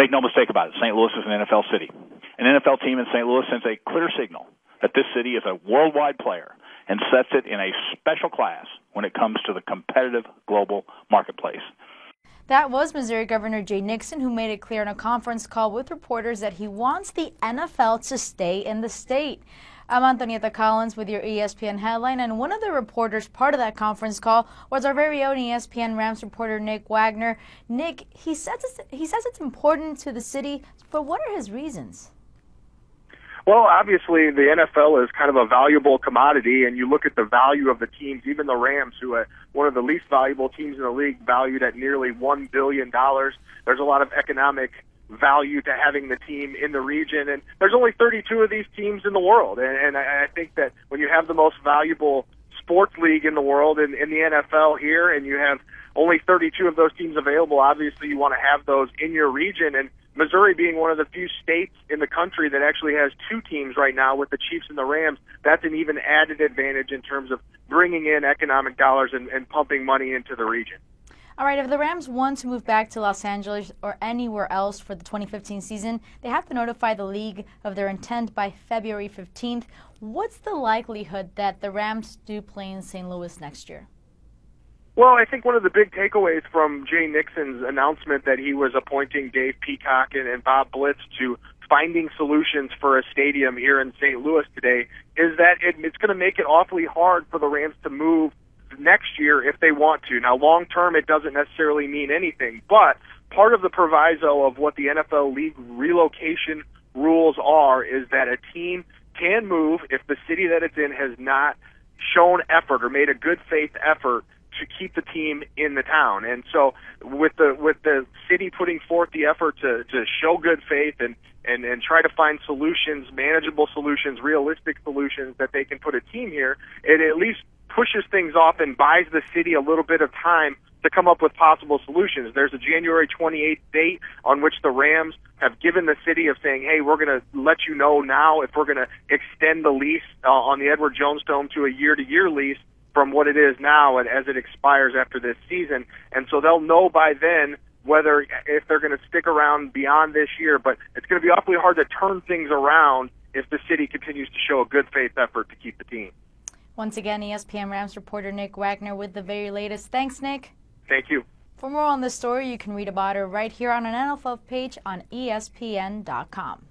Make no mistake about it, St. Louis is an NFL city. An NFL team in St. Louis sends a clear signal that this city is a worldwide player and sets it in a special class when it comes to the competitive global marketplace. That was Missouri Governor Jay Nixon, who made it clear in a conference call with reporters that he wants the NFL to stay in the state. I'm Antonieta Collins with your ESPN headline, and one of the reporters part of that conference call was our very own ESPN Rams reporter Nick Wagoner. Nick, he says it's important to the city, but what are his reasons? Well, obviously, the NFL is kind of a valuable commodity, and you look at the value of the teams, even the Rams, who are one of the least valuable teams in the league, valued at nearly $1 billion. There's a lot of economic value to having the team in the region, and there's only 32 of these teams in the world. And I think that when you have the most valuable sports league in the world in the NFL here, and you have only 32 of those teams available, obviously you want to have those in your region. And Missouri being one of the few states in the country that actually has two teams right now with the Chiefs and the Rams, that's an even added advantage in terms of bringing in economic dollars and pumping money into the region. All right, if the Rams want to move back to Los Angeles or anywhere else for the 2015 season, they have to notify the league of their intent by February 15th. What's the likelihood that the Rams do play in St. Louis next year? Well, I think one of the big takeaways from Jay Nixon's announcement that he was appointing Dave Peacock and Bob Blitz to finding solutions for a stadium here in St. Louis today is that it's going to make it awfully hard for the Rams to move next year if they want to. Now, long term, it doesn't necessarily mean anything, but part of the proviso of what the NFL league relocation rules are is that a team can move if the city that it's in has not shown effort or made a good faith effort to keep the team in the town. And so with the city putting forth the effort to show good faith and try to find solutions, manageable solutions, realistic solutions that they can put a team here, it at least pushes things off and buys the city a little bit of time to come up with possible solutions. There's a January 28th date on which the Rams have given the city of saying, hey, we're going to let you know now if we're going to extend the lease on the Edward Jones Dome to a year-to-year lease from what it is now and as it expires after this season. And so they'll know by then whether if they're going to stick around beyond this year. But it's going to be awfully hard to turn things around if the city continues to show a good faith effort to keep the team. Once again, ESPN Rams reporter Nick Wagoner with the very latest. Thanks, Nick. Thank you. For more on this story, you can read about it right here on an NFL page on ESPN.com.